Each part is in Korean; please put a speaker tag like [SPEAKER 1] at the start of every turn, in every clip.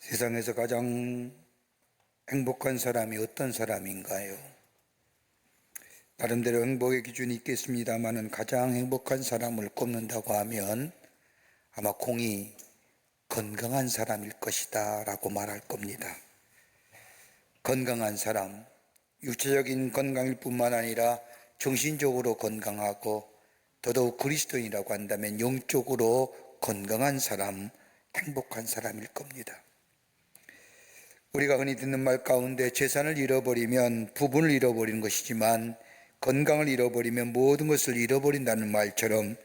[SPEAKER 1] 세상에서 가장 행복한 사람이 어떤 사람인가요? 나름대로 행복의 기준이 있겠습니다만은 가장 행복한 사람을 꼽는다고 하면 아마 공이 건강한 사람일 것이다 라고 말할 겁니다. 건강한 사람, 육체적인 건강일 뿐만 아니라 정신적으로 건강하고 더더욱 그리스도인이라고 한다면 영적으로 건강한 사람, 행복한 사람일 겁니다. 우리가 흔히 듣는 말 가운데 재산을 잃어버리면 부분을 잃어버리는 것이지만 건강을 잃어버리면 모든 것을 잃어버린다는 말처럼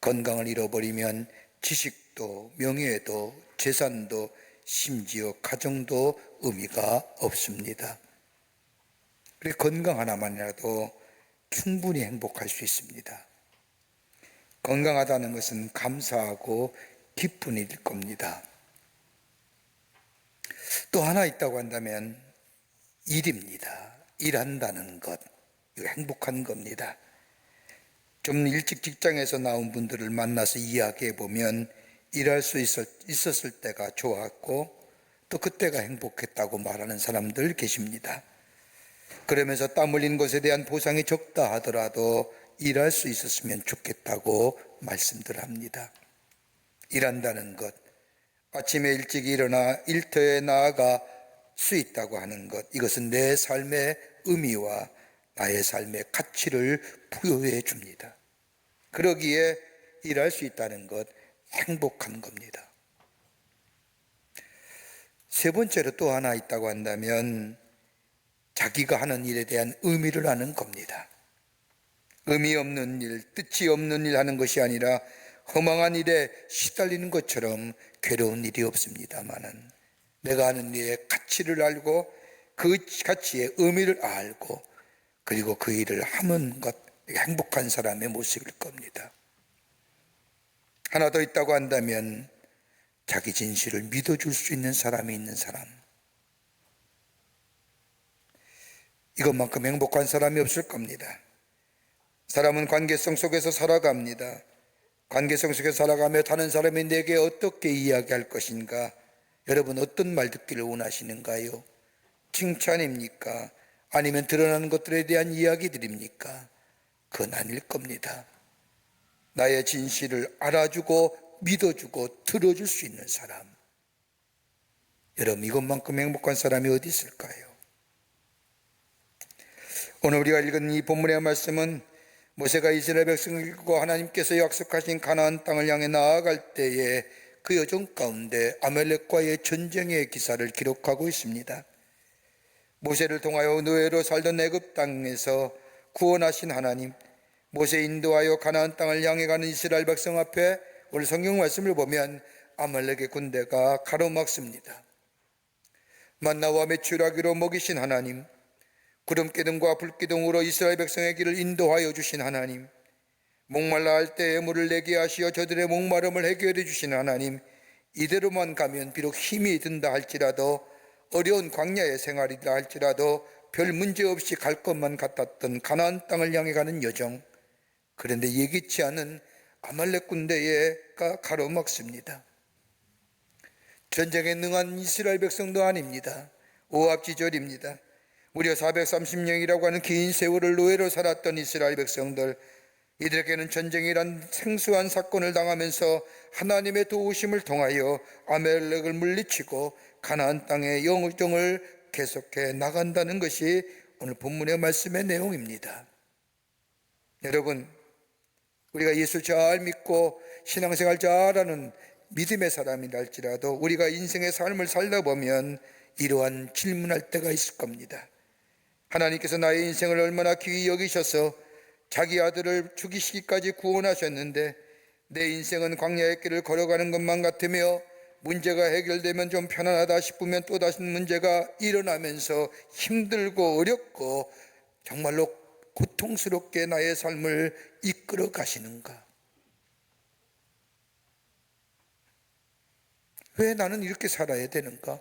[SPEAKER 1] 건강을 잃어버리면 지식도 명예도 재산도 심지어 가정도 의미가 없습니다. 그래서 건강 하나만이라도 충분히 행복할 수 있습니다. 건강하다는 것은 감사하고 기쁜 일일 겁니다. 또 하나 있다고 한다면 일입니다. 일한다는 것, 이거 행복한 겁니다. 좀 일찍 직장에서 나온 분들을 만나서 이야기해 보면 일할 수 있었을 때가 좋았고 또 그때가 행복했다고 말하는 사람들 계십니다. 그러면서 땀 흘린 것에 대한 보상이 적다 하더라도 일할 수 있었으면 좋겠다고 말씀들 합니다. 일한다는 것, 아침에 일찍 일어나 일터에 나아갈 수 있다고 하는 것, 이것은 내 삶의 의미와 나의 삶의 가치를 부여해 줍니다. 그러기에 일할 수 있다는 것, 행복한 겁니다. 세 번째로 또 하나 있다고 한다면 자기가 하는 일에 대한 의미를 아는 겁니다. 의미 없는 일, 뜻이 없는 일 하는 것이 아니라 허망한 일에 시달리는 것처럼 괴로운 일이 없습니다만은 내가 하는 일의 가치를 알고 그 가치의 의미를 알고 그리고 그 일을 하는 것, 행복한 사람의 모습일 겁니다. 하나 더 있다고 한다면 자기 진실을 믿어줄 수 있는 사람이 있는 사람, 이것만큼 행복한 사람이 없을 겁니다. 사람은 관계성 속에서 살아갑니다. 관계성 속에서 살아가며 다른 사람이 내게 어떻게 이야기할 것인가? 여러분 어떤 말 듣기를 원하시는가요? 칭찬입니까? 아니면 드러나는 것들에 대한 이야기들입니까? 그건 아닐 겁니다. 나의 진실을 알아주고 믿어주고 들어줄 수 있는 사람, 여러분 이것만큼 행복한 사람이 어디 있을까요? 오늘 우리가 읽은 이 본문의 말씀은 모세가 이스라엘 백성을 이끌고 하나님께서 약속하신 가나안 땅을 향해 나아갈 때에 그 여정 가운데 아말렉과의 전쟁의 기사를 기록하고 있습니다. 모세를 통하여 노예로 살던 애굽 땅에서 구원하신 하나님, 모세 인도하여 가나안 땅을 향해 가는 이스라엘 백성 앞에 오늘 성경 말씀을 보면 아말렉의 군대가 가로막습니다. 만나와 메추라기로 먹이신 하나님, 구름기둥과 불기둥으로 이스라엘 백성의 길을 인도하여 주신 하나님, 목말라 할 때에 물을 내게 하시어 저들의 목마름을 해결해 주신 하나님, 이대로만 가면 비록 힘이 든다 할지라도 어려운 광야의 생활이다 할지라도 별 문제 없이 갈 것만 같았던 가나안 땅을 향해 가는 여정, 그런데 예기치 않은 아말렉 군대가 가로막습니다. 전쟁에 능한 이스라엘 백성도 아닙니다. 오합지졸입니다. 무려 430년이라고 하는 긴 세월을 노예로 살았던 이스라엘 백성들, 이들에게는 전쟁이란 생소한 사건을 당하면서 하나님의 도우심을 통하여 아말렉을 물리치고 가나안 땅의 영정을 계속해 나간다는 것이 오늘 본문의 말씀의 내용입니다. 여러분, 우리가 예수 잘 믿고 신앙생활 잘하는 믿음의 사람이라 할지라도 우리가 인생의 삶을 살다 보면 이러한 질문할 때가 있을 겁니다. 하나님께서 나의 인생을 얼마나 귀히 여기셔서 자기 아들을 죽이시기까지 구원하셨는데 내 인생은 광야의 길을 걸어가는 것만 같으며 문제가 해결되면 좀 편안하다 싶으면 또다시 문제가 일어나면서 힘들고 어렵고 정말로 고통스럽게 나의 삶을 이끌어 가시는가? 왜 나는 이렇게 살아야 되는가?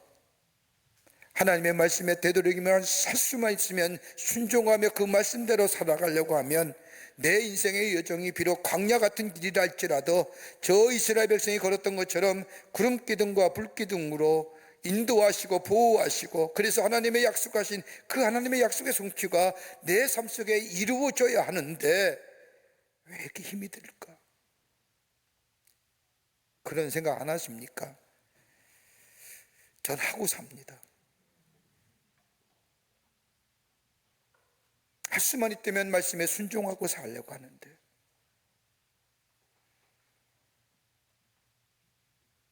[SPEAKER 1] 하나님의 말씀에 되도록이면 살 수만 있으면 순종하며 그 말씀대로 살아가려고 하면 내 인생의 여정이 비록 광야 같은 길이라 할지라도 저 이스라엘 백성이 걸었던 것처럼 구름기둥과 불기둥으로 인도하시고 보호하시고, 그래서 하나님의 약속하신 그 하나님의 약속의 성취가 내 삶 속에 이루어져야 하는데 왜 이렇게 힘이 들까? 그런 생각 안 하십니까? 전 하고 삽니다. 할 수만 있다면 말씀에 순종하고 살려고 하는데,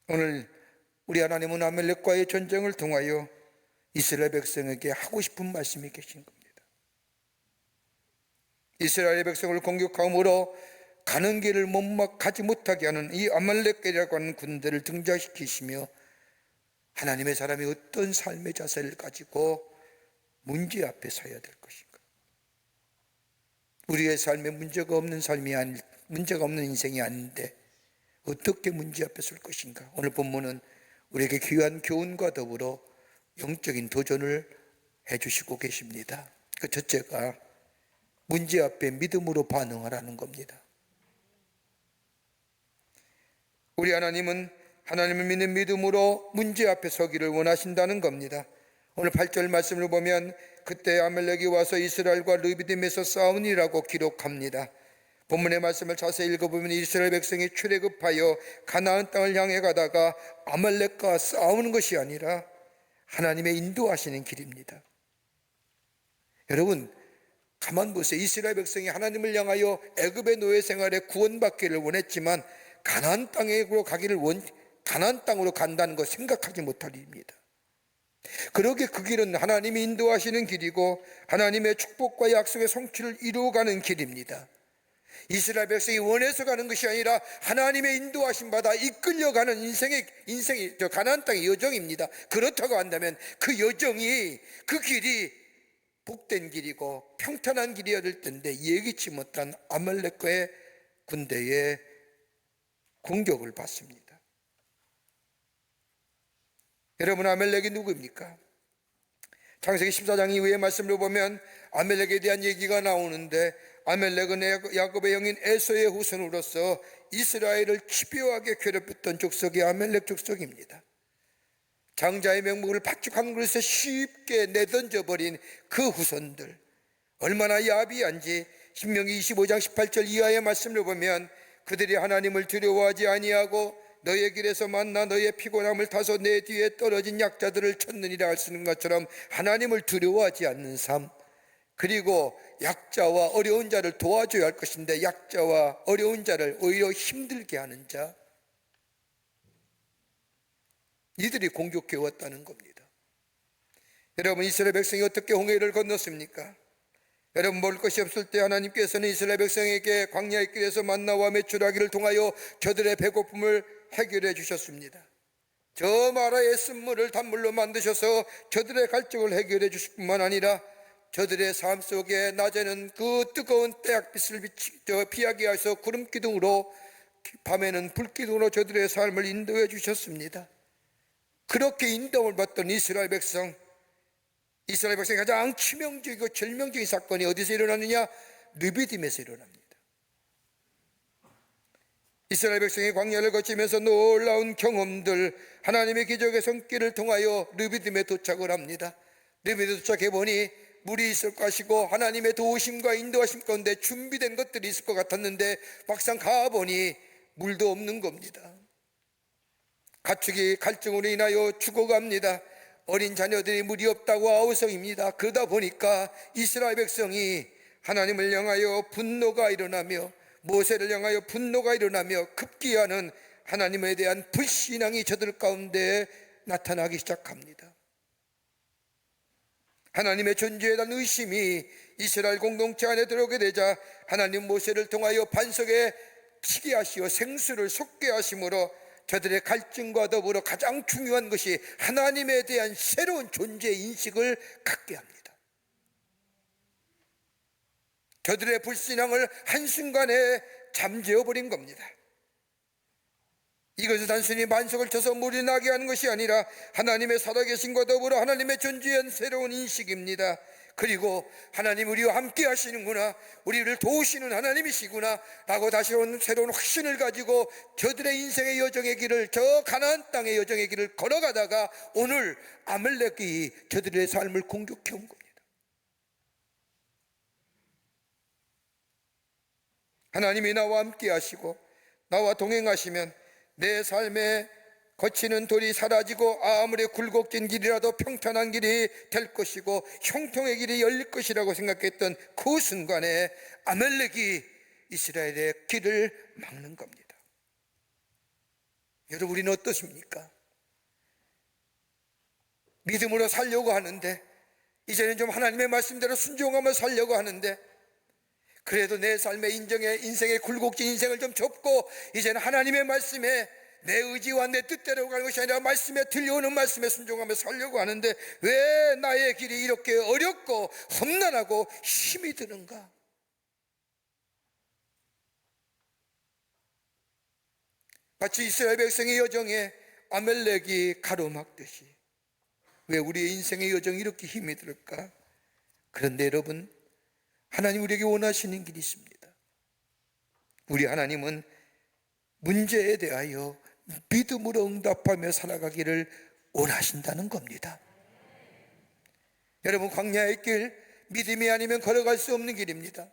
[SPEAKER 1] 오늘 우리 하나님은 아말렉과의 전쟁을 통하여 이스라엘 백성에게 하고 싶은 말씀이 계신 겁니다. 이스라엘 백성을 공격함으로 가는 길을 가지 못하게 하는 이 아말렉이라고 하는 군대를 등장시키시며, 하나님의 사람이 어떤 삶의 자세를 가지고 문제 앞에 서야 될 것인가? 우리의 삶에 문제가 없는 문제가 없는 인생이 아닌데 어떻게 문제 앞에 설 것인가? 오늘 본문은 우리에게 귀한 교훈과 더불어 영적인 도전을 해주시고 계십니다. 그 첫째가 문제 앞에 믿음으로 반응하라는 겁니다. 우리 하나님은 하나님을 믿는 믿음으로 문제 앞에 서기를 원하신다는 겁니다. 오늘 8절 말씀을 보면 그때 아말렉이 와서 이스라엘과 르비딤에서 싸우니라고 기록합니다. 본문의 말씀을 자세히 읽어보면 이스라엘 백성이 출애굽하여 가나안 땅을 향해 가다가 아말렉과 싸우는 것이 아니라 하나님의 인도하시는 길입니다. 여러분, 가만 보세요. 이스라엘 백성이 하나님을 향하여 애굽의 노예 생활에 구원받기를 원했지만 가나안 땅으로 간다는 거 생각하지 못할 일입니다. 그러기에 그 길은 하나님이 인도하시는 길이고 하나님의 축복과 약속의 성취를 이루어가는 길입니다. 이스라엘 백성이 원해서 가는 것이 아니라 하나님의 인도하심 받아 이끌려가는 인생이 가나안 땅의 여정입니다. 그렇다고 한다면 그 여정이, 그 길이 복된 길이고 평탄한 길이어야 될 텐데 예기치 못한 아말렉과의 군대의 공격을 받습니다. 여러분, 아말렉이 누구입니까? 창세기 14장 이후의 말씀을 보면 아말렉에 대한 얘기가 나오는데, 아말렉은 야곱의 형인 에서의 후손으로서 이스라엘을 집요하게 괴롭혔던 족속이 아말렉 족속입니다. 장자의 명목을 팥죽한 그릇에 쉽게 내던져버린 그 후손들, 얼마나 야비한지 신명기 25장 18절 이하의 말씀을 보면 그들이 하나님을 두려워하지 아니하고 너의 길에서 만나 너의 피곤함을 타서 내 뒤에 떨어진 약자들을 쳤느니라 할 수 있는 것처럼 하나님을 두려워하지 않는 삶, 그리고 약자와 어려운 자를 도와줘야 할 것인데 약자와 어려운 자를 오히려 힘들게 하는 자, 이들이 공격해 왔다는 겁니다. 여러분, 이스라엘 백성이 어떻게 홍해를 건넜습니까? 여러분, 먹을 것이 없을 때 하나님께서는 이스라엘 백성에게 광야의 길에서 만나와 메추라기를 통하여 저들의 배고픔을 해결해 주셨습니다. 저 마라의 쓴물을 단물로 만드셔서 저들의 갈증을 해결해 주실 뿐만 아니라 저들의 삶 속에 낮에는 그 뜨거운 태양빛을 피하게 하셔서 구름 기둥으로, 밤에는 불 기둥으로 저들의 삶을 인도해 주셨습니다. 그렇게 인도를 받던 이스라엘 백성이 가장 치명적이고 절명적인 사건이 어디서 일어났느냐? 르비딤에서 일어납니다. 이스라엘 백성이 광야를 거치면서 놀라운 경험들, 하나님의 기적의 손길을 통하여 르비딤에 도착을 합니다. 르비딤에 도착해 보니 물이 있을 것이고 하나님의 도우심과 인도하심 가운데 준비된 것들이 있을 것 같았는데 막상 가보니 물도 없는 겁니다. 가축이 갈증으로 인하여 죽어갑니다. 어린 자녀들이 물이 없다고 아우성입니다. 그러다 보니까 이스라엘 백성이 하나님을 향하여 분노가 일어나며, 모세를 향하여 분노가 일어나며 급기야는 하나님에 대한 불신앙이 저들 가운데 나타나기 시작합니다. 하나님의 존재에 대한 의심이 이스라엘 공동체 안에 들어오게 되자 하나님 모세를 통하여 반석에 치게 하시어 생수를 솟게 하심으로 저들의 갈증과 더불어 가장 중요한 것이 하나님에 대한 새로운 존재 인식을 갖게 합니다. 저들의 불신앙을 한순간에 잠재워버린 겁니다. 이것은 단순히 반석을 쳐서 물이 나게 하는 것이 아니라 하나님의 살아계심과 더불어 하나님의 존재한 새로운 인식입니다. 그리고 하나님 우리와 함께 하시는구나, 우리를 도우시는 하나님이시구나 라고 다시 온 새로운 확신을 가지고 저들의 인생의 여정의 길을, 저 가나안 땅의 여정의 길을 걸어가다가 오늘 아말렉이 저들의 삶을 공격해 온 겁니다. 하나님이 나와 함께 하시고 나와 동행하시면 내 삶에 거치는 돌이 사라지고 아무리 굴곡진 길이라도 평탄한 길이 될 것이고 형통의 길이 열릴 것이라고 생각했던 그 순간에 아말렉이 이스라엘의 길을 막는 겁니다. 여러분, 우리는 어떻습니까? 믿음으로 살려고 하는데, 이제는 좀 하나님의 말씀대로 순종하며 살려고 하는데, 그래도 내 삶의 인생의 굴곡진 인생을 좀 접고 이제는 하나님의 말씀에 내 의지와 내 뜻대로 가는 것이 아니라 말씀에 들려오는 말씀에 순종하며 살려고 하는데 왜 나의 길이 이렇게 어렵고 험난하고 힘이 드는가? 마치 이스라엘 백성의 여정에 아말렉이 가로막듯이 왜 우리의 인생의 여정이 이렇게 힘이 들까? 그런데 여러분, 하나님 우리에게 원하시는 길이 있습니다. 우리 하나님은 문제에 대하여 믿음으로 응답하며 살아가기를 원하신다는 겁니다. 여러분, 광야의 길, 믿음이 아니면 걸어갈 수 없는 길입니다.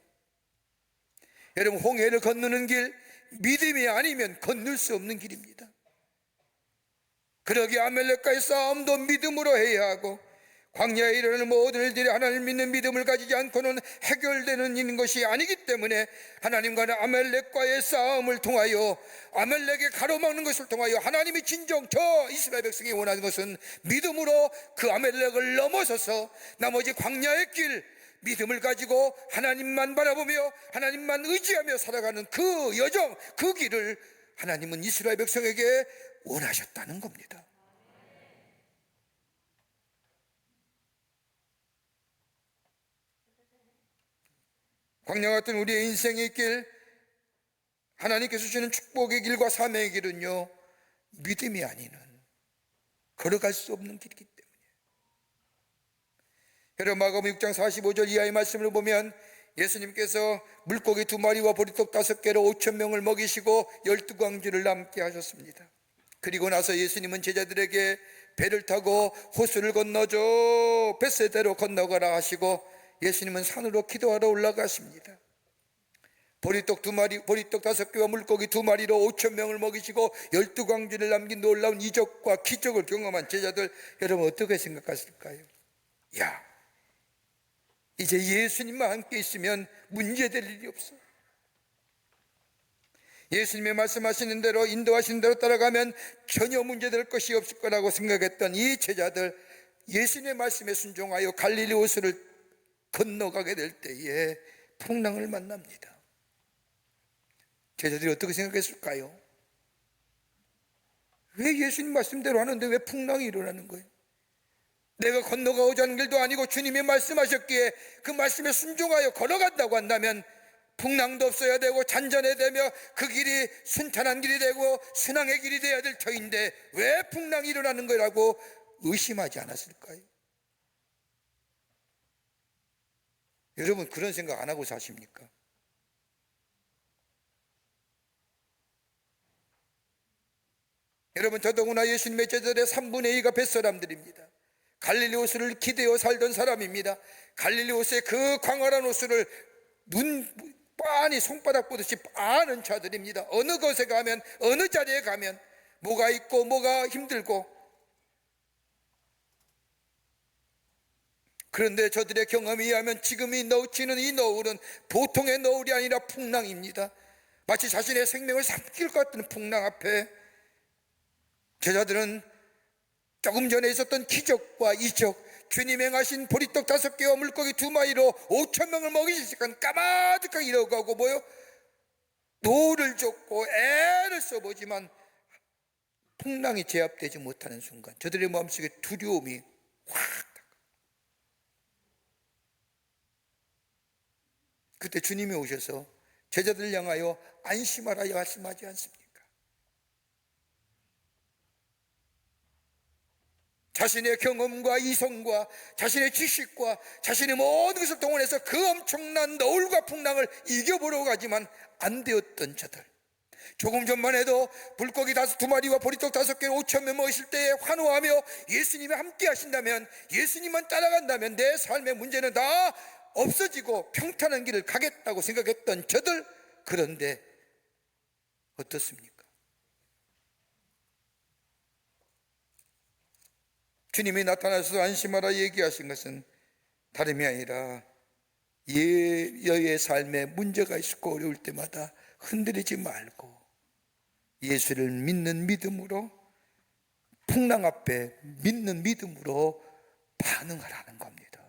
[SPEAKER 1] 여러분, 홍해를 건너는 길, 믿음이 아니면 건널 수 없는 길입니다. 그러기에 아말렉과의 싸움도 믿음으로 해야 하고, 광야에 일어나는 모든 일들이 하나님 믿는 믿음을 가지지 않고는 해결되는 것이 아니기 때문에 하나님과는 아말렉과의 싸움을 통하여, 아말렉의 가로막는 것을 통하여 하나님이 진정 저 이스라엘 백성이 원하는 것은 믿음으로 그 아말렉을 넘어서서 나머지 광야의 길, 믿음을 가지고 하나님만 바라보며 하나님만 의지하며 살아가는 그 여정, 그 길을 하나님은 이스라엘 백성에게 원하셨다는 겁니다. 광야 같은 우리의 인생의 길, 하나님께서 주시는 축복의 길과 사명의 길은요, 믿음이 아니는 걸어갈 수 없는 길이기 때문에. 여러분, 마가복음 6장 45절 이하의 말씀을 보면 예수님께서 물고기 2마리와 보리떡 5개로 5,000명을 먹이시고 12광주를 남게 하셨습니다. 그리고 나서 예수님은 제자들에게 배를 타고 호수를 건너줘 벳세다로 건너가라 하시고 예수님은 산으로 기도하러 올라가십니다. 보리떡 5개와 물고기 2마리로 5,000명을 먹이시고 12광주를 남긴 놀라운 이적과 기적을 경험한 제자들, 여러분 어떻게 생각하실까요? 야, 이제 예수님만 함께 있으면 문제될 일이 없어. 예수님의 말씀하시는 대로, 인도하시는 대로 따라가면 전혀 문제될 것이 없을 거라고 생각했던 이 제자들, 예수님의 말씀에 순종하여 갈릴리 호수를 건너가게 될 때에 풍랑을 만납니다. 제자들이 어떻게 생각했을까요? 왜 예수님 말씀대로 하는데 왜 풍랑이 일어나는 거예요? 내가 건너가고자 하는 길도 아니고 주님이 말씀하셨기에 그 말씀에 순종하여 걸어간다고 한다면 풍랑도 없어야 되고 잔잔해야 되며 그 길이 순탄한 길이 되고 순항의 길이 되어야 될 터인데 왜 풍랑이 일어나는 거라고 의심하지 않았을까요? 여러분, 그런 생각 안 하고 사십니까? 여러분, 더더구나 예수님의 제자들의 3분의 2가 뱃사람들입니다. 갈릴리 호수를 기대어 살던 사람입니다. 갈릴리 호수의 그 광활한 호수를 빤히 손바닥 보듯이 빠는 자들입니다. 어느 곳에 가면, 어느 자리에 가면 뭐가 있고 뭐가 힘들고. 그런데 저들의 경험에 의하면 지금 치는 이 너울은 보통의 너울이 아니라 풍랑입니다. 마치 자신의 생명을 삼킬 것 같은 풍랑 앞에 제자들은 조금 전에 있었던 기적과 이적, 주님 행하신 보리떡 5개와 물고기 2마리로 5,000명을 먹이시니까 까마득하게 이러고 뭐요? 노를 젓고 애를 써보지만 풍랑이 제압되지 못하는 순간 저들의 마음속에 두려움이 확. 그때 주님이 오셔서 제자들 향하여 안심하라 말씀하지 않습니까? 자신의 경험과 이성과 자신의 지식과 자신의 모든 것을 동원해서 그 엄청난 너울과 풍랑을 이겨보려고 하지만 안 되었던 자들, 조금 전만 해도 물고기 2마리와 보리떡 5개 5,000명 먹으실 때에 환호하며 예수님이 함께 하신다면, 예수님만 따라간다면 내 삶의 문제는 다 없어지고 평탄한 길을 가겠다고 생각했던 저들, 그런데 어떻습니까? 주님이 나타나서 안심하라 얘기하신 것은 다름이 아니라 여의 삶에 문제가 있고 어려울 때마다 흔들리지 말고 예수를 믿는 믿음으로, 풍랑 앞에 믿는 믿음으로 반응하라는 겁니다.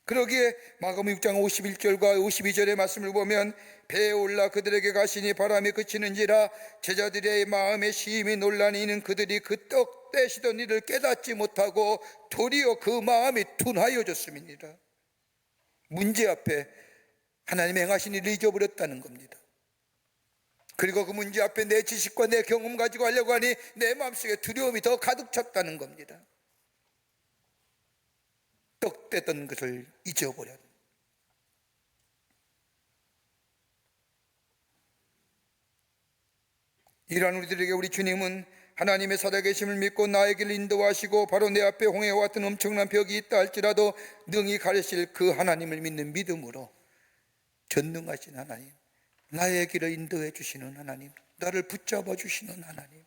[SPEAKER 1] 그러기에 마가복음 6장 51절과 52절의 말씀을 보면 배에 올라 그들에게 가시니 바람이 그치는지라 제자들의 마음에 심히 놀라니 이는 그들이 그 떡 떼시던 일을 깨닫지 못하고 도리어 그 마음이 둔하여졌음이니라. 문제 앞에 하나님의 행하신 일을 잊어버렸다는 겁니다. 그리고 그 문제 앞에 내 지식과 내 경험 가지고 하려고 하니 내 마음속에 두려움이 더 가득 찼다는 겁니다. 떡 떼던 것을 잊어버렸다. 이러한 우리들에게 우리 주님은 하나님의 살아계심을 믿고 나의 길을 인도하시고 바로 내 앞에 홍해와 같은 엄청난 벽이 있다 할지라도 능히 가르칠 그 하나님을 믿는 믿음으로, 전능하신 하나님, 나의 길을 인도해 주시는 하나님, 나를 붙잡아 주시는 하나님,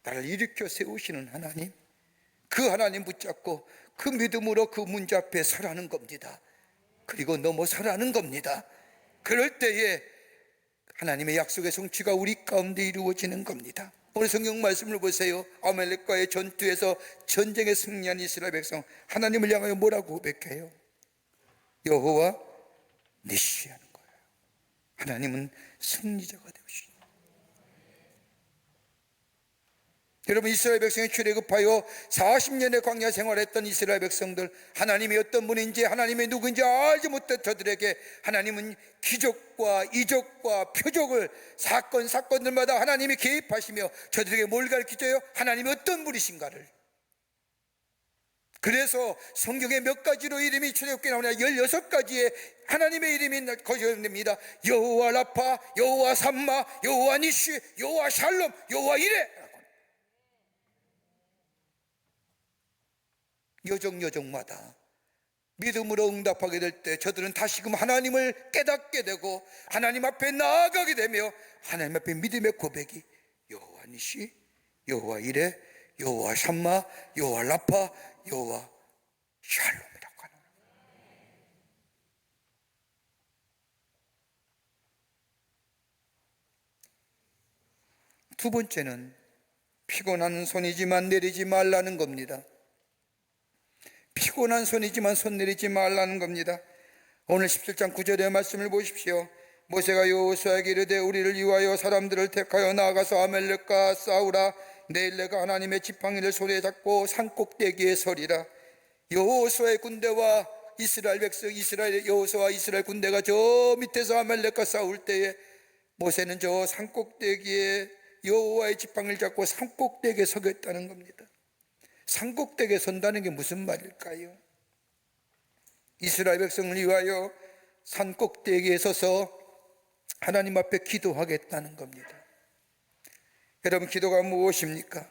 [SPEAKER 1] 나를 일으켜 세우시는 하나님, 그 하나님 붙잡고 그 믿음으로 그 문제 앞에 서라는 겁니다. 그리고 넘어서라는 겁니다. 그럴 때에 하나님의 약속의 성취가 우리 가운데 이루어지는 겁니다. 오늘 성경 말씀을 보세요. 아말렉과의 전투에서 전쟁에 승리한 이스라엘 백성, 하나님을 향하여 뭐라고 고백해요? 여호와 니시 하는 거예요. 하나님은 승리자가 되시죠. 여러분, 이스라엘 백성이 출애굽하여 40년의 광야 생활했던 이스라엘 백성들, 하나님이 어떤 분인지, 하나님이 누구인지 알지 못한 저들에게 하나님은 기적과 이적과 표적을, 사건들마다 하나님이 개입하시며 저들에게 뭘 가르치죠? 하나님이 어떤 분이신가를. 그래서 성경에 몇 가지로 이름이 출애굽기에 나오냐? 16가지의 하나님의 이름이 거절됩니다. 여호와 라파, 여호와 삼마, 여호와 니시, 여호와 샬롬, 여호와 이레. 여정마다 믿음으로 응답하게 될 때 저들은 다시금 하나님을 깨닫게 되고 하나님 앞에 나아가게 되며 하나님 앞에 믿음의 고백이 여호와 니시, 여호와 이레, 여호와 샴마, 여호와 라파, 여호와 샬롬이라고 하는 거예요. 두 번째는 피곤한 손이지만 내리지 말라는 겁니다. 피곤한 손이지만 손 내리지 말라는 겁니다. 오늘 17장 9절의 말씀을 보십시오. 모세가 여호수아에게 이르되 우리를 위하여 사람들을 택하여 나아가서 아말렉과 싸우라. 내일 내가 하나님의 지팡이를 손에 잡고 산꼭대기에 서리라. 여호수아의 군대와 이스라엘 백성, 여호수아와 이스라엘 군대가 저 밑에서 아말렉과 싸울 때에 모세는 저 산꼭대기에 여호와의 지팡이를 잡고 산꼭대기에 서겠다는 겁니다. 산꼭대기에 선다는 게 무슨 말일까요? 이스라엘 백성을 위하여 산꼭대기에 서서 하나님 앞에 기도하겠다는 겁니다. 여러분, 기도가 무엇입니까?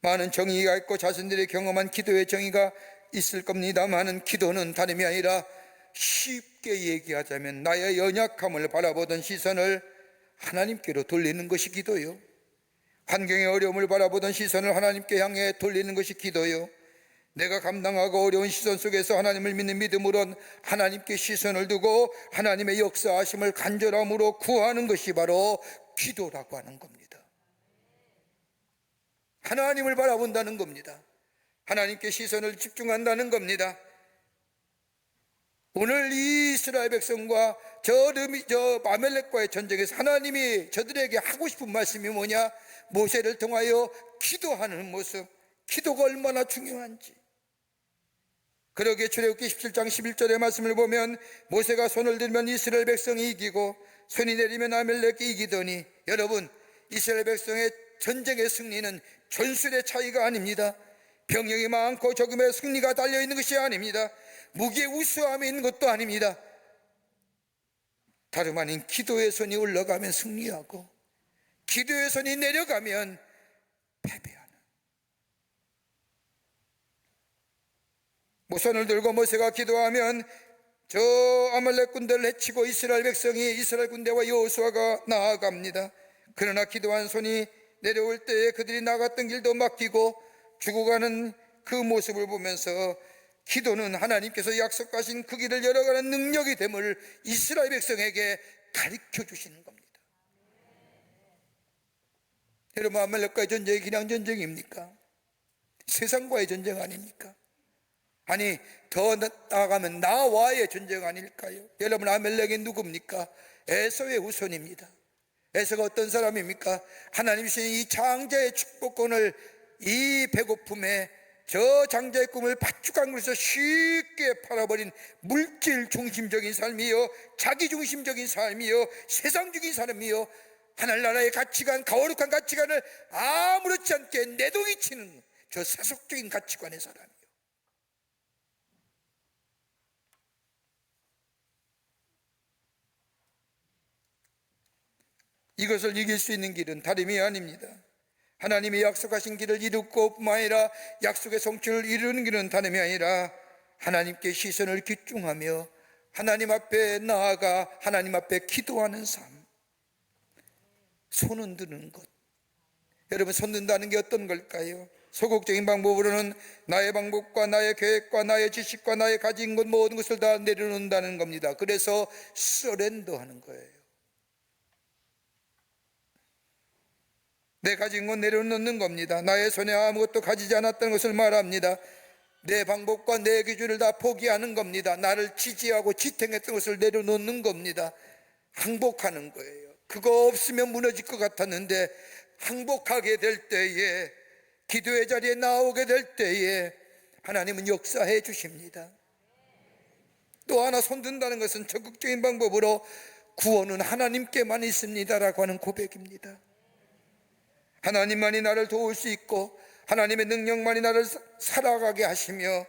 [SPEAKER 1] 많은 정의가 있고 자신들이 경험한 기도의 정의가 있을 겁니다만은 기도는 다름이 아니라 쉽게 얘기하자면 나의 연약함을 바라보던 시선을 하나님께로 돌리는 것이 기도요. 환경의 어려움을 바라보던 시선을 하나님께 향해 돌리는 것이 기도요. 내가 감당하고 어려운 시선 속에서 하나님을 믿는 믿음으로 하나님께 시선을 두고 하나님의 역사하심을 간절함으로 구하는 것이 바로 기도라고 하는 겁니다. 하나님을 바라본다는 겁니다. 하나님께 시선을 집중한다는 겁니다. 오늘 이 이스라엘 백성과 저 아말렉과의 전쟁에서 하나님이 저들에게 하고 싶은 말씀이 뭐냐? 모세를 통하여 기도하는 모습, 기도가 얼마나 중요한지. 그러기에 출애굽기 17장 11절의 말씀을 보면 모세가 손을 들면 이스라엘 백성이 이기고 손이 내리면 아말렉이 이기더니, 여러분, 이스라엘 백성의 전쟁의 승리는 전술의 차이가 아닙니다. 병력이 많고 적음의 승리가 달려있는 것이 아닙니다. 무기의 우수함이 있는 것도 아닙니다. 다름 아닌 기도의 손이 올라가면 승리하고 기도의 손이 내려가면 패배하는. 모선을 들고 모세가 기도하면 저 아말렉 군대를 해치고 이스라엘 백성이 이스라엘 군대와 여호수아가 나아갑니다. 그러나 기도한 손이 내려올 때에 그들이 나갔던 길도 막히고 죽어가는 그 모습을 보면서 기도는 하나님께서 약속하신 그 길을 열어가는 능력이 됨을 이스라엘 백성에게 가르쳐 주시는 겁니다. 여러분, 아말렉과의 전쟁이 그냥 전쟁입니까? 세상과의 전쟁 아닙니까? 아니, 더 나아가면 나와의 전쟁 아닐까요? 여러분, 아말렉이 누굽니까? 에서의 후손입니다. 에서가 어떤 사람입니까? 하나님 주신 이 장자의 축복권을 이 배고픔에 저 장자의 꿈을 팥죽한 그릇에서 쉽게 팔아버린 물질 중심적인 삶이요, 자기 중심적인 삶이요, 세상적인 삶이요, 하늘나라의 가치관, 거룩한 가치관을 아무렇지 않게 내동이치는 저 세속적인 가치관의 사람이요. 이것을 이길 수 있는 길은 다름이 아닙니다. 하나님이 약속하신 길을 이루고 뿐만 아니라 약속의 성취를 이루는 길은 다름이 아니라 하나님께 시선을 집중하며 하나님 앞에 나아가 하나님 앞에 기도하는 삶. 손은 드는 것. 여러분, 손 든다는 게 어떤 걸까요? 소극적인 방법으로는 나의 방법과 나의 계획과 나의 지식과 나의 가진 것 모든 것을 다 내려놓는다는 겁니다. 그래서 서렌더하는 거예요. 내 가진 건 내려놓는 겁니다. 나의 손에 아무것도 가지지 않았다는 것을 말합니다. 내 방법과 내 기준을 다 포기하는 겁니다. 나를 지지하고 지탱했던 것을 내려놓는 겁니다. 항복하는 거예요. 그거 없으면 무너질 것 같았는데 항복하게 될 때에, 기도의 자리에 나오게 될 때에 하나님은 역사해 주십니다. 또 하나, 손든다는 것은 적극적인 방법으로 구원은 하나님께만 있습니다라고 하는 고백입니다. 하나님만이 나를 도울 수 있고 하나님의 능력만이 나를 살아가게 하시며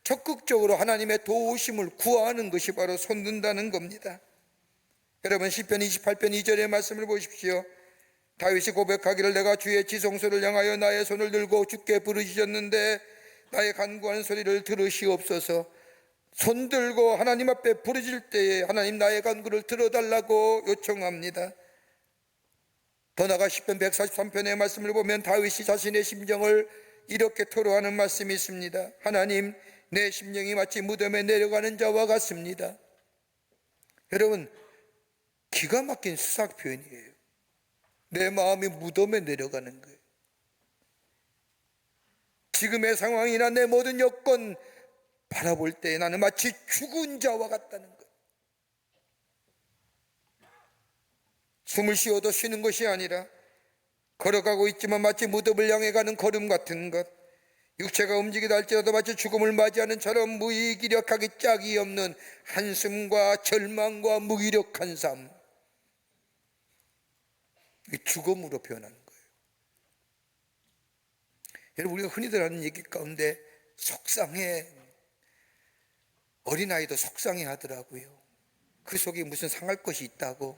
[SPEAKER 1] 적극적으로 하나님의 도우심을 구하는 것이 바로 손든다는 겁니다. 여러분, 시편 28편 2절의 말씀을 보십시오. 다윗이 고백하기를 내가 주의 지성소를 향하여 나의 손을 들고 주께 부르짖었는데 나의 간구하는 소리를 들으시옵소서. 손 들고 하나님 앞에 부르짖을 때에 하나님 나의 간구를 들어달라고 요청합니다. 더 나아가 시편 143편의 말씀을 보면 다윗이 자신의 심정을 이렇게 토로하는 말씀이 있습니다. 하나님, 내 심령이 마치 무덤에 내려가는 자와 같습니다. 여러분, 기가 막힌 수학 표현이에요. 내 마음이 무덤에 내려가는 거예요. 지금의 상황이나 내 모든 여건 바라볼 때 나는 마치 죽은 자와 같다는 거예요. 숨을 쉬어도 쉬는 것이 아니라 걸어가고 있지만 마치 무덤을 향해 가는 걸음 같은 것, 육체가 움직이다 할지라도 마치 죽음을 맞이하는 처럼 무기력하기 짝이 없는 한숨과 절망과 무기력한 삶, 죽음으로 표현하는 거예요. 여러분, 우리가 흔히들 하는 얘기 가운데 속상해, 어린아이도 속상해 하더라고요. 그 속에 무슨 상할 것이 있다고.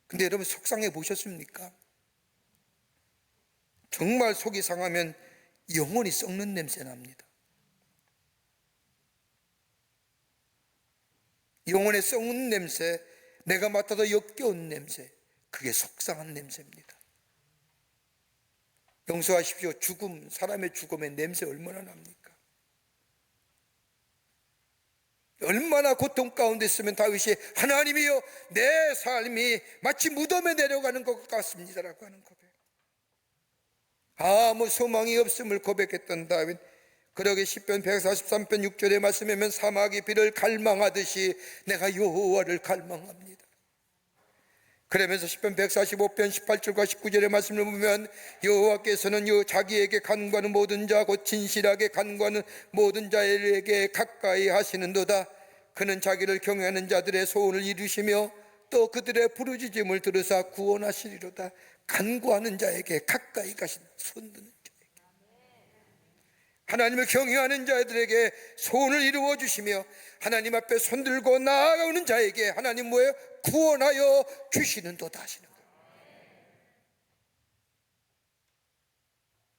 [SPEAKER 1] 근데 여러분, 속상해 보셨습니까? 정말 속이 상하면 영혼이 썩는 냄새 납니다. 영혼의 썩는 냄새, 내가 맡아도 역겨운 냄새, 그게 속상한 냄새입니다. 용서하십시오. 죽음, 사람의 죽음의 냄새 얼마나 납니까? 얼마나 고통 가운데 있으면 다윗이 하나님이여, 내 삶이 마치 무덤에 내려가는 것 같습니다라고 하는 고백. 아무 소망이 없음을 고백했던 다윗. 그러게 시편 143편 6절의 말씀에 보면 사막이 비를 갈망하듯이 내가 여호와를 갈망합니다. 그러면서 시편 145편 18절과 19절의 말씀을 보면 여호와께서는 자기에게 간구하는 모든 자 곧 진실하게 간구하는 모든 자에게 가까이 하시는도다. 그는 자기를 경외하는 자들의 소원을 이루시며 또 그들의 부르짖음을 들으사 구원하시리로다. 간구하는 자에게 가까이 가신 손드는 자에게, 하나님을 경외하는 자들에게 소원을 이루어 주시며 하나님 앞에 손들고 나아가는 자에게 하나님 뭐예요? 구원하여 주시는도다 하시는 거예요.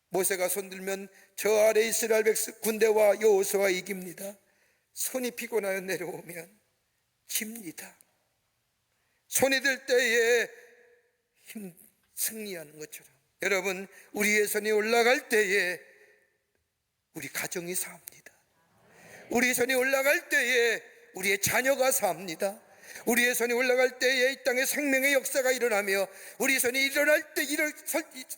[SPEAKER 1] 모세가 손들면 저 아래 이스라엘 군대와 여호수아가 이깁니다. 손이 피곤하여 내려오면 집니다. 손이 들 때에 승리하는 것처럼, 여러분, 우리의 손이 올라갈 때에 우리 가정이 삽니다. 우리의 손이 올라갈 때에 우리의 자녀가 삽니다. 우리의 손이 올라갈 때에 이 땅에 생명의 역사가 일어나며, 우리 손이 일어날 때,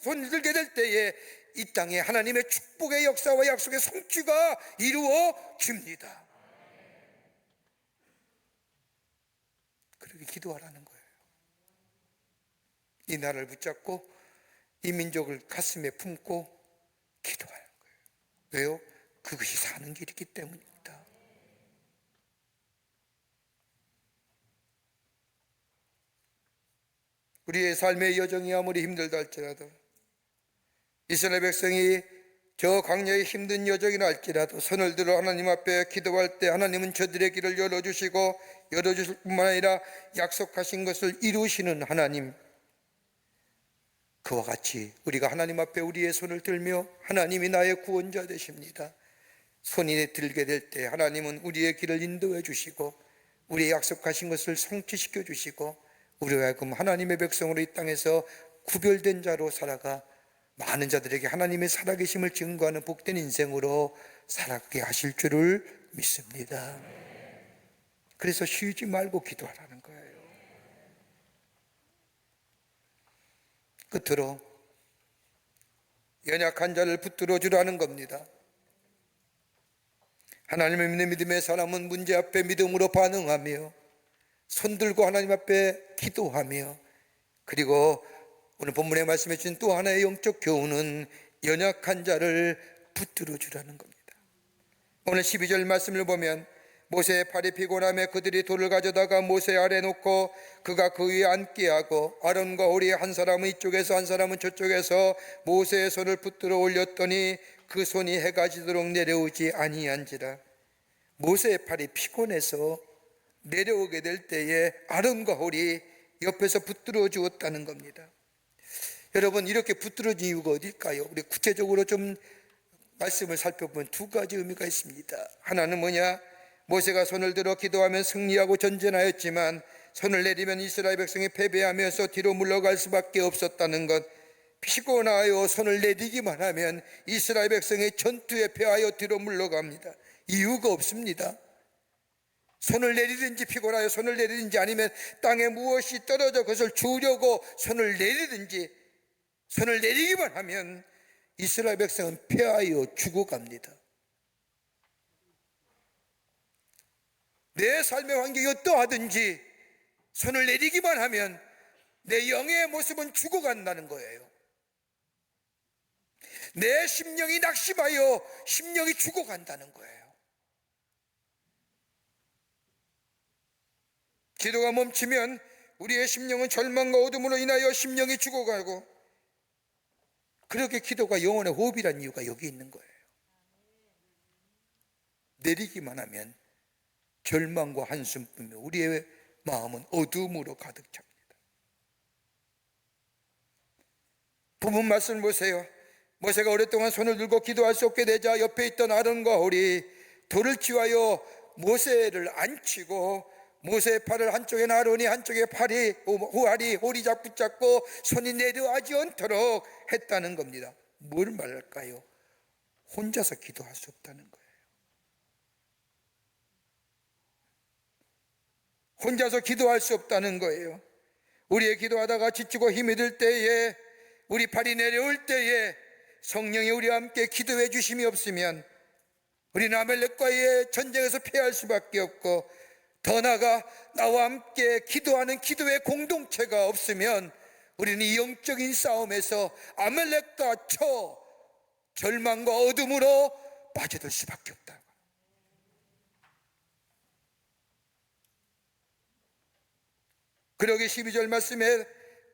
[SPEAKER 1] 손을 들게 될 때에 이 땅에 하나님의 축복의 역사와 약속의 성취가 이루어집니다. 그렇게 기도하라는 거예요. 이 나라를 붙잡고 이 민족을 가슴에 품고 기도하는 거예요. 왜요? 그것이 사는 길이기 때문입니다. 우리의 삶의 여정이 아무리 힘들다 할지라도, 이스라엘 백성이 저 광야의 힘든 여정이라 할지라도 손을 들어 하나님 앞에 기도할 때 하나님은 저들의 길을 열어주시고, 열어주실 뿐만 아니라 약속하신 것을 이루시는 하나님, 그와 같이 우리가 하나님 앞에 우리의 손을 들며 하나님이 나의 구원자 되십니다. 손이 들게 될 때 하나님은 우리의 길을 인도해 주시고 우리의 약속하신 것을 성취시켜 주시고, 우리와 하여금 하나님의 백성으로 이 땅에서 구별된 자로 살아가 많은 자들에게 하나님의 살아계심을 증거하는 복된 인생으로 살아가게 하실 줄을 믿습니다. 그래서 쉬지 말고 기도하라는 거예요. 끝으로 연약한 자를 붙들어 주라는 겁니다. 하나님을 믿는 믿음의 사람은 문제 앞에 믿음으로 반응하며 손들고 하나님 앞에 기도하며, 그리고 오늘 본문에 말씀해 주신 또 하나의 영적 교훈은 연약한 자를 붙들어 주라는 겁니다. 오늘 12절 말씀을 보면 모세의 팔이 피곤하며 그들이 돌을 가져다가 모세 아래 놓고 그가 그 위에 앉게 하고 아론과 홀이 한 사람은 이쪽에서 한 사람은 저쪽에서 모세의 손을 붙들어 올렸더니 그 손이 해가 지도록 내려오지 아니한지라. 모세의 팔이 피곤해서 내려오게 될 때에 아론과 홀이 옆에서 붙들어 주었다는 겁니다. 여러분, 이렇게 붙들어 준 이유가 어딜까요? 우리 구체적으로 좀 말씀을 살펴보면 두 가지 의미가 있습니다. 하나는 뭐냐? 모세가 손을 들어 기도하면 승리하고 전진하였지만 손을 내리면 이스라엘 백성이 패배하면서 뒤로 물러갈 수밖에 없었다는 것. 피곤하여 손을 내리기만 하면 이스라엘 백성이 전투에 패하여 뒤로 물러갑니다. 이유가 없습니다. 손을 내리든지 피곤하여 손을 내리든지 아니면 땅에 무엇이 떨어져 그것을 주우려고 손을 내리든지, 손을 내리기만 하면 이스라엘 백성은 패하여 죽어갑니다. 내 삶의 환경이 어떠하든지 손을 내리기만 하면 내 영의 모습은 죽어간다는 거예요. 내 심령이 낙심하여 심령이 죽어간다는 거예요. 기도가 멈추면 우리의 심령은 절망과 어둠으로 인하여 심령이 죽어가고, 그렇게 기도가 영혼의 호흡이라는 이유가 여기 있는 거예요. 내리기만 하면 절망과 한숨뿐이며 우리의 마음은 어둠으로 가득 찹니다. 본문 말씀을 보세요. 모세가 오랫동안 손을 들고 기도할 수 없게 되자 옆에 있던 아론과 홀이 돌을 치하여 모세를 앉히고 모세의 팔을 한쪽에 아론이 한쪽에 홀이 붙잡고 손이 내려가지 않도록 했다는 겁니다. 뭘 말할까요? 혼자서 기도할 수 없다는 거예요. 혼자서 기도할 수 없다는 거예요. 우리의 기도하다가 지치고 힘이 들 때에, 우리 팔이 내려올 때에 성령이 우리와 함께 기도해 주심이 없으면 우리는 아말렉과의 전쟁에서 패할 수밖에 없고, 더 나아가 나와 함께 기도하는 기도의 공동체가 없으면 우리는 이 영적인 싸움에서 아말렉과 절망과 어둠으로 빠져들 수밖에 없다. 그러기 12절 말씀에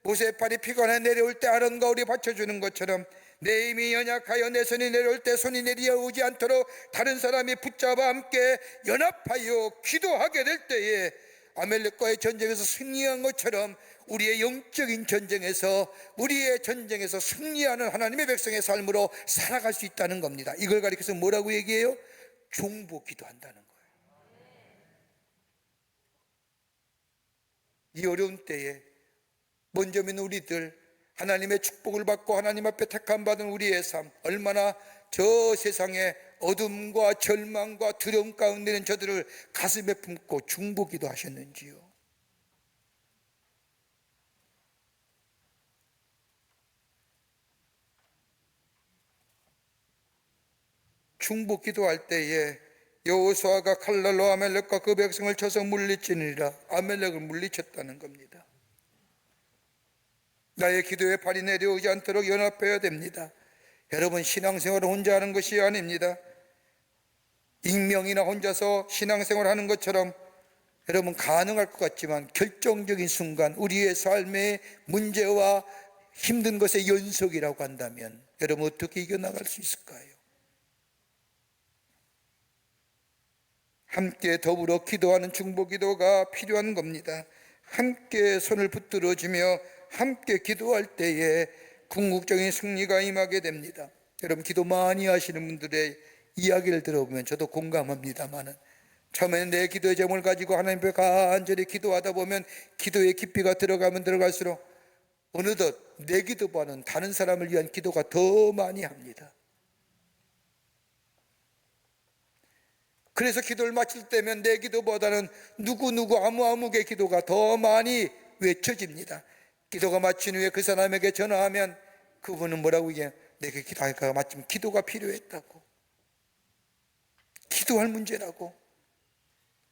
[SPEAKER 1] 모세의 팔이 피곤해 내려올 때 아론과 홀이 받쳐주는 것처럼 내 힘이 연약하여 내 손이 내려올 때 손이 내려오지 않도록 다른 사람이 붙잡아 함께 연합하여 기도하게 될 때에 아멜렉과의 전쟁에서 승리한 것처럼 우리의 영적인 전쟁에서, 우리의 전쟁에서 승리하는 하나님의 백성의 삶으로 살아갈 수 있다는 겁니다. 이걸 가리켜서 뭐라고 얘기해요? 중보 기도한다는 거예요. 이 어려운 때에 먼저 믿는 우리들, 하나님의 축복을 받고 하나님 앞에 택함받은 우리의 삶, 얼마나 저 세상의 어둠과 절망과 두려움 가운데 있는 저들을 가슴에 품고 중보 기도하셨는지요. 중보 기도할 때에 여호수아가 칼날로 아멜렉과 그 백성을 쳐서 물리치느니라. 아멜렉을 물리쳤다는 겁니다. 나의 기도에 발이 내려오지 않도록 연합해야 됩니다. 여러분, 신앙생활을 혼자 하는 것이 아닙니다. 익명이나 혼자서 신앙생활을 하는 것처럼 여러분 가능할 것 같지만 결정적인 순간 우리의 삶의 문제와 힘든 것의 연속이라고 한다면 여러분 어떻게 이겨나갈 수 있을까요? 함께 더불어 기도하는 중보기도가 필요한 겁니다. 함께 손을 붙들어주며 함께 기도할 때에 궁극적인 승리가 임하게 됩니다. 여러분, 기도 많이 하시는 분들의 이야기를 들어보면 저도 공감합니다만, 처음에는 내 기도의 제목을 가지고 하나님 앞에 간절히 기도하다 보면 기도의 깊이가 들어가면 들어갈수록 어느덧 내 기도보다는 다른 사람을 위한 기도가 더 많이 합니다. 그래서 기도를 마칠 때면 내 기도보다는 누구누구 아무아무의 기도가 더 많이 외쳐집니다. 기도가 마친 후에 그 사람에게 전화하면 그분은 뭐라고 얘기해요? 내게 기도하니까 마침 기도가 필요했다고, 기도할 문제라고,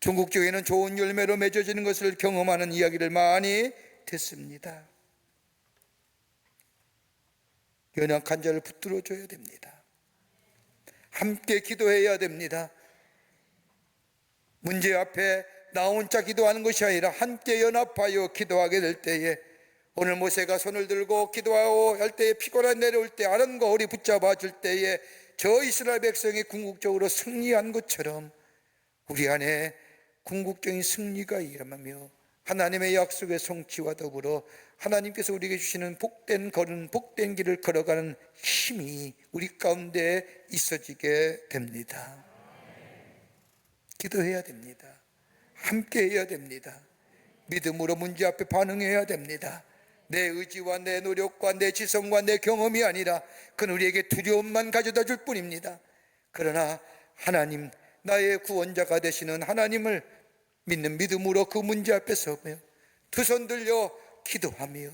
[SPEAKER 1] 종국교회는 좋은 열매로 맺어지는 것을 경험하는 이야기를 많이 듣습니다. 연약한 자를 붙들어줘야 됩니다. 함께 기도해야 됩니다. 문제 앞에 나 혼자 기도하는 것이 아니라 함께 연합하여 기도하게 될 때에, 오늘 모세가 손을 들고 기도하고 할 때에 피곤한 내려올 때 아론과 홀이 붙잡아 줄 때에 저 이스라엘 백성이 궁극적으로 승리한 것처럼 우리 안에 궁극적인 승리가 일어나며 하나님의 약속의 성취와 더불어 하나님께서 우리에게 주시는 복된 걸음, 복된 길을 걸어가는 힘이 우리 가운데 있어지게 됩니다. 기도해야 됩니다. 함께 해야 됩니다. 믿음으로 문제 앞에 반응해야 됩니다. 내 의지와 내 노력과 내 지성과 내 경험이 아니라 그는 우리에게 두려움만 가져다 줄 뿐입니다. 그러나 하나님, 나의 구원자가 되시는 하나님을 믿는 믿음으로 그 문제 앞에 서며 두 손 들려 기도하며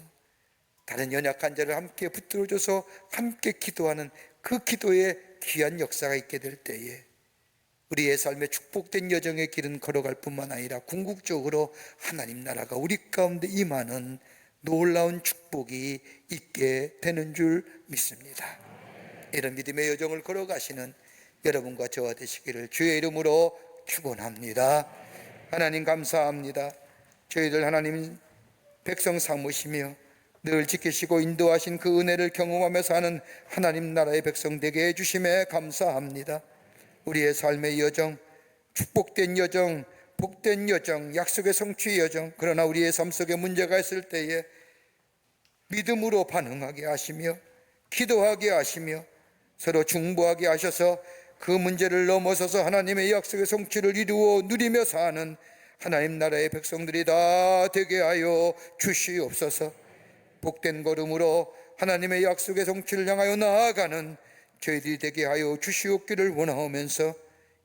[SPEAKER 1] 다른 연약한 자를 함께 붙들어줘서 함께 기도하는 그 기도의 귀한 역사가 있게 될 때에 우리의 삶의 축복된 여정의 길은 걸어갈 뿐만 아니라 궁극적으로 하나님 나라가 우리 가운데 임하는 놀라운 축복이 있게 되는 줄 믿습니다. 이런 믿음의 여정을 걸어가시는 여러분과 저와 되시기를 주의 이름으로 축원합니다. 하나님 감사합니다. 저희들 하나님 백성 삼으시며 늘 지키시고 인도하신 그 은혜를 경험하며 사는 하나님 나라의 백성 되게 해주심에 감사합니다. 우리의 삶의 여정, 축복된 여정, 복된 여정, 약속의 성취의 여정, 그러나 우리의 삶 속에 문제가 있을 때에 믿음으로 반응하게 하시며 기도하게 하시며 서로 중보하게 하셔서 그 문제를 넘어서서 하나님의 약속의 성취를 이루어 누리며 사는 하나님 나라의 백성들이 다 되게 하여 주시옵소서. 복된 걸음으로 하나님의 약속의 성취를 향하여 나아가는 저희들이 되게 하여 주시옵기를 원하오면서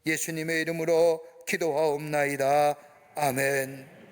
[SPEAKER 1] 예수님의 이름으로 기도하옵나이다. 아멘.